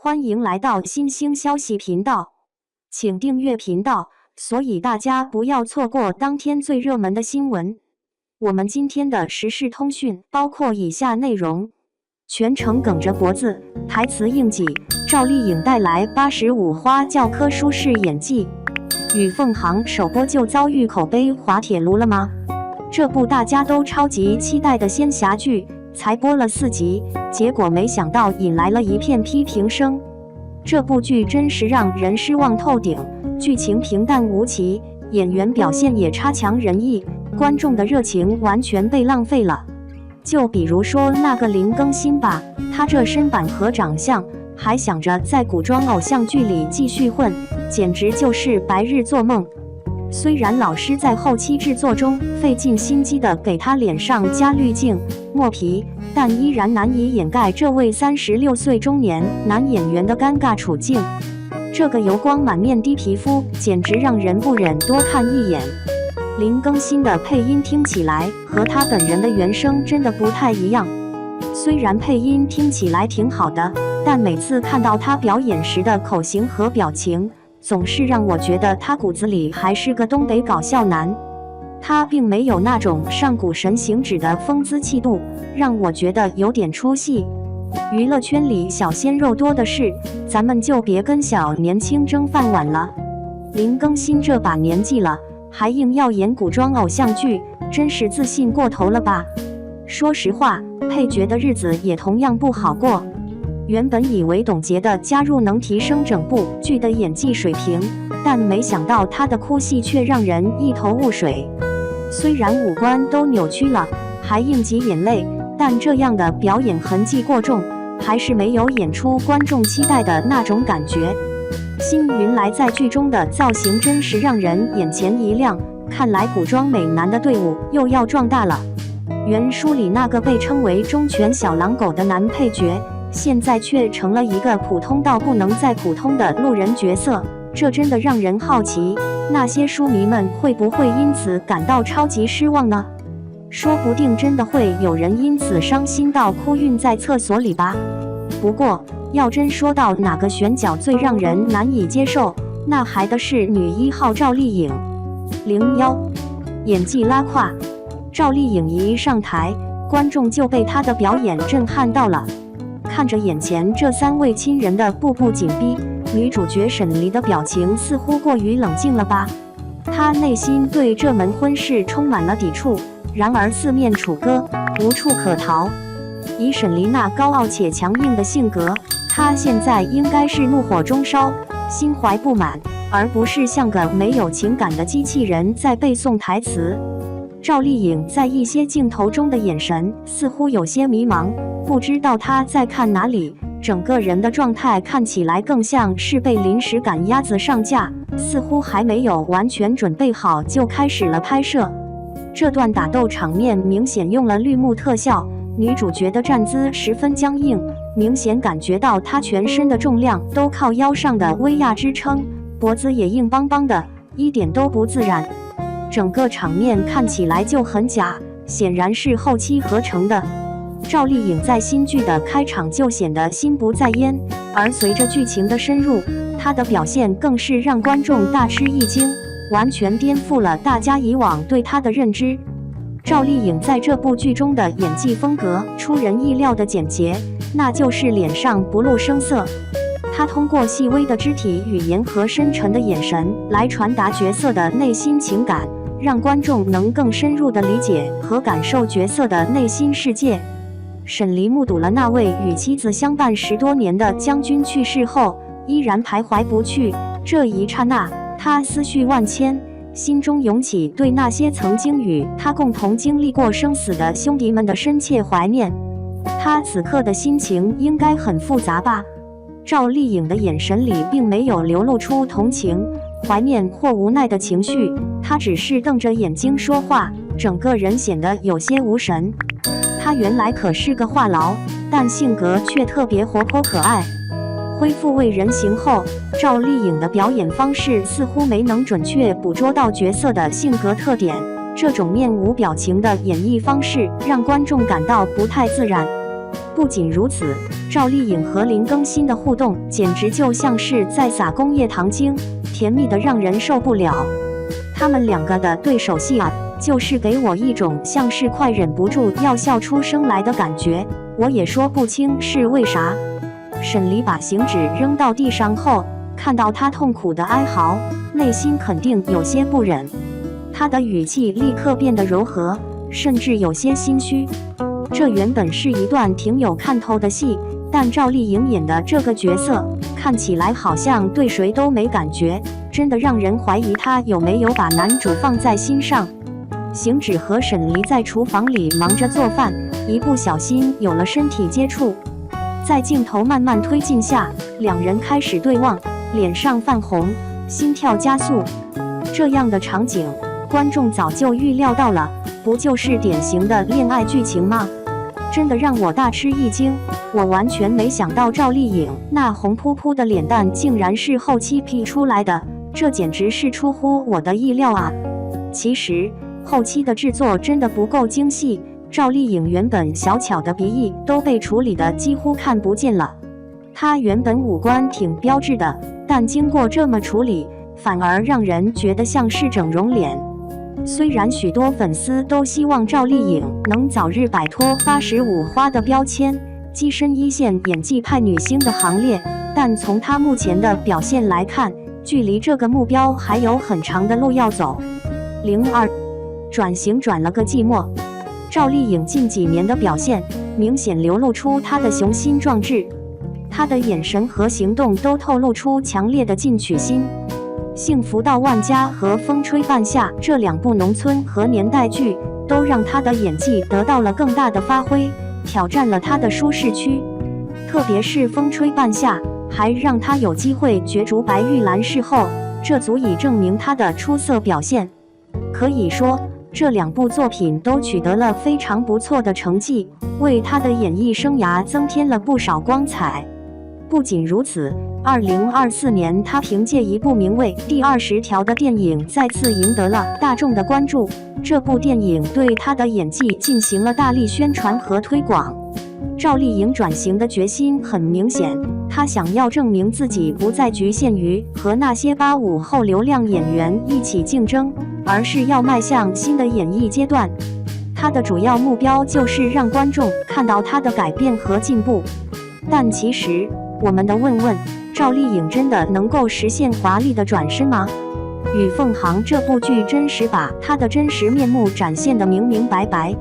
欢迎来到新兴消息频道，请订阅频道，所以大家不要错过当天最热门的新闻。我们今天的时事通讯包括以下内容：全程梗着脖子，台词硬挤，赵丽颖带来85花教科书式演技。与凤航首播就遭遇口碑滑铁卢了吗？这部大家都超级期待的仙侠剧才播了4集，结果没想到引来了一片批评声。这部剧真是让人失望透顶，剧情平淡无奇，演员表现也差强人意，观众的热情完全被浪费了。就比如说那个林更新吧，他这身板和长相，还想着在古装偶像剧里继续混，简直就是白日做梦。虽然老师在后期制作中费尽心机的给他脸上加滤镜、磨皮，但依然难以掩盖这位36岁中年男演员的尴尬处境。这个油光满面的皮肤简直让人不忍多看一眼。林更新的配音听起来和他本人的原声真的不太一样，虽然配音听起来挺好的，但每次看到他表演时的口型和表情，总是让我觉得他骨子里还是个东北搞笑男。他并没有那种上古神行止的风姿气度，让我觉得有点出戏。娱乐圈里小鲜肉多的是，咱们就别跟小年轻争饭碗了。林更新这把年纪了，还硬要演古装偶像剧，真是自信过头了吧？说实话，配角的日子也同样不好过。原本以为董洁的加入能提升整部剧的演技水平，但没想到她的哭戏却让人一头雾水。虽然五官都扭曲了，还硬挤眼泪，但这样的表演痕迹过重，还是没有演出观众期待的那种感觉。辛云来在剧中的造型真是让人眼前一亮，看来古装美男的队伍又要壮大了。原书里那个被称为忠犬小狼狗的男配角，现在却成了一个普通到不能再普通的路人角色，这真的让人好奇，那些书迷们会不会因此感到超级失望呢？说不定真的会有人因此伤心到哭晕在厕所里吧。不过要真说到哪个选角最让人难以接受，那还的是女1号赵丽颖。01演技拉胯，赵丽颖一上台，观众就被她的表演震撼到了。看着眼前这3位亲人的步步紧逼，女主角沈黎的表情似乎过于冷静了吧？她内心对这门婚事充满了抵触，然而四面楚歌，无处可逃。以沈黎那高傲且强硬的性格，她现在应该是怒火中烧，心怀不满，而不是像个没有情感的机器人在背诵台词。赵丽颖在一些镜头中的眼神似乎有些迷茫，不知道她在看哪里，整个人的状态看起来更像是被临时赶鸭子上架，似乎还没有完全准备好就开始了拍摄。这段打斗场面明显用了绿幕特效，女主角的站姿十分僵硬，明显感觉到她全身的重量都靠腰上的威亚支撑，脖子也硬邦邦的，一点都不自然。整个场面看起来就很假，显然是后期合成的。赵丽颖在新剧的开场就显得心不在焉，而随着剧情的深入，她的表现更是让观众大吃一惊，完全颠覆了大家以往对她的认知。赵丽颖在这部剧中的演技风格出人意料的简洁，那就是脸上不露声色。她通过细微的肢体语言和深沉的眼神来传达角色的内心情感，让观众能更深入地理解和感受角色的内心世界。沈黎目睹了那位与妻子相伴10多年的将军去世后，依然徘徊不去。这一刹那，他思绪万千，心中涌起对那些曾经与他共同经历过生死的兄弟们的深切怀念。他此刻的心情应该很复杂吧？赵丽颖的眼神里并没有流露出同情、怀念或无奈的情绪，她只是瞪着眼睛说话，整个人显得有些无神。她原来可是个话痨，但性格却特别活泼可爱。恢复为人形后，赵丽颖的表演方式似乎没能准确捕捉到角色的性格特点，这种面无表情的演绎方式让观众感到不太自然。不仅如此，赵丽颖和林更新的互动简直就像是在撒工业糖精，甜蜜的让人受不了。他们两个的对手戏啊，就是给我一种像是快忍不住要笑出声来的感觉，我也说不清是为啥。沈黎把行纸扔到地上后，看到他痛苦的哀嚎，内心肯定有些不忍。他的语气立刻变得柔和，甚至有些心虚。这原本是一段挺有看头的戏，但赵丽颖演的这个角色看起来好像对谁都没感觉，真的让人怀疑她有没有把男主放在心上。行止和沈黎在厨房里忙着做饭，一不小心有了身体接触。在镜头慢慢推进下，两人开始对望，脸上泛红，心跳加速。这样的场景，观众早就预料到了，不就是典型的恋爱剧情吗？真的让我大吃一惊，我完全没想到赵丽颖那红扑扑的脸蛋竟然是后期 P 出来的，这简直是出乎我的意料啊！其实后期的制作真的不够精细，赵丽颖原本小巧的鼻翼都被处理的几乎看不见了。她原本五官挺标致的，但经过这么处理，反而让人觉得像是整容脸。虽然许多粉丝都希望赵丽颖能早日摆脱85花的标签，跻身一线演技派女星的行列，但从她目前的表现来看，距离这个目标还有很长的路要走。02转型转了个寂寞。赵丽颖近几年的表现明显流露出她的雄心壮志，她的眼神和行动都透露出强烈的进取心。幸福到万家和风吹半夏这两部农村和年代剧都让她的演技得到了更大的发挥，挑战了她的舒适区。特别是风吹半夏还让她有机会角逐白玉兰视后，这足以证明她的出色表现。可以说这两部作品都取得了非常不错的成绩，为她的演艺生涯增添了不少光彩。不仅如此，2024年她凭借一部名为《第20条》的电影再次赢得了大众的关注。这部电影对她的演技进行了大力宣传和推广。赵丽颖转型的决心很明显，她想要证明自己不再局限于和那些85后流量演员一起竞争，而是要迈向新的演艺阶段。她的主要目标就是让观众看到她的改变和进步。但其实我们的问，赵丽颖真的能够实现华丽的转身吗？与凤航这部剧真实把她的真实面目展现得明明白白。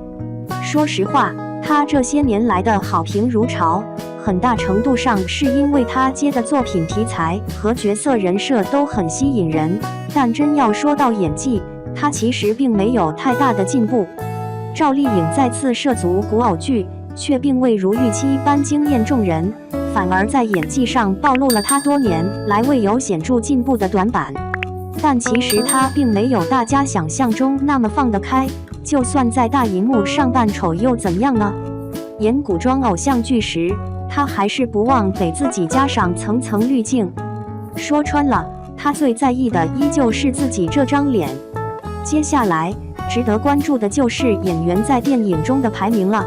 说实话，她这些年来的好评如潮，很大程度上是因为她接的作品题材和角色人设都很吸引人，但真要说到演技，她其实并没有太大的进步。赵丽颖再次涉足古偶剧，却并未如预期般惊艳众人，反而在演技上暴露了她多年来未有显著进步的短板。但其实她并没有大家想象中那么放得开，就算在大荧幕上扮丑又怎样呢？演古装偶像剧时，她还是不忘给自己加上层层滤镜。说穿了，她最在意的依旧是自己这张脸。接下来值得关注的就是演员在电影中的排名了。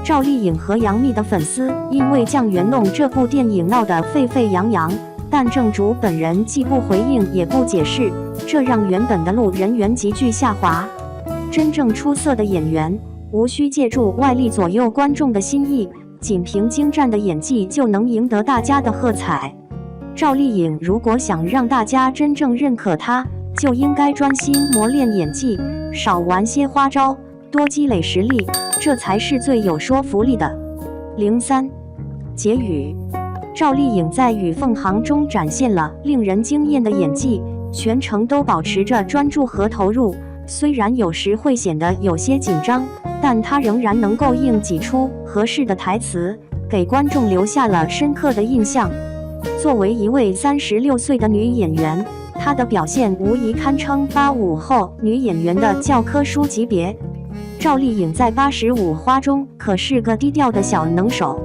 赵丽颖和杨幂的粉丝因为《酱园弄》这部电影闹得沸沸扬扬，但正主本人既不回应也不解释，这让原本的路人缘急剧下滑。真正出色的演员无需借助外力左右观众的心意，仅凭精湛的演技就能赢得大家的喝彩。赵丽颖如果想让大家真正认可她，就应该专心磨练演技，少玩些花招，多积累实力，这才是最有说服力的。03结语，赵丽颖在《与凤航》中展现了令人惊艳的演技，全程都保持着专注和投入，虽然有时会显得有些紧张，但她仍然能够硬挤出合适的台词，给观众留下了深刻的印象。作为一位36岁的女演员，她的表现无疑堪称85后女演员的教科书级别。赵丽颖在85花中可是个低调的小能手，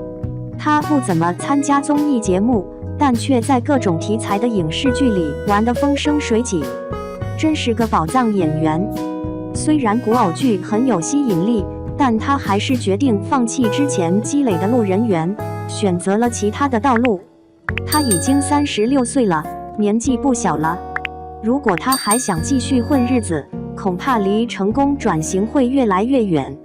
她不怎么参加综艺节目，但却在各种题材的影视剧里玩得风生水起，真是个宝藏演员。虽然古偶剧很有吸引力，但他还是决定放弃之前积累的路人缘，选择了其他的道路。他已经36岁了，年纪不小了。如果他还想继续混日子，恐怕离成功转型会越来越远。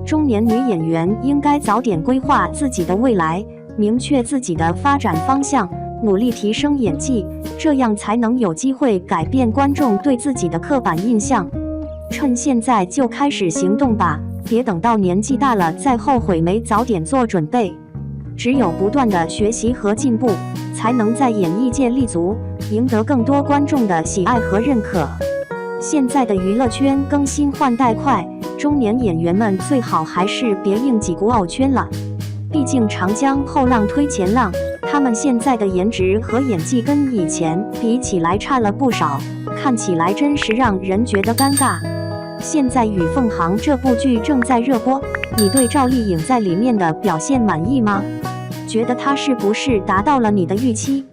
中年女演员应该早点规划自己的未来，明确自己的发展方向，努力提升演技，这样才能有机会改变观众对自己的刻板印象。趁现在就开始行动吧，别等到年纪大了再后悔没早点做准备。只有不断的学习和进步，才能在演艺界立足，赢得更多观众的喜爱和认可。现在的娱乐圈更新换代快，中年演员们最好还是别硬挤古偶圈了。毕竟长江后浪推前浪，他们现在的颜值和演技跟以前比起来差了不少，看起来真是让人觉得尴尬。现在《与凤航》这部剧正在热播，你对赵丽颖在里面的表现满意吗？觉得她是不是达到了你的预期？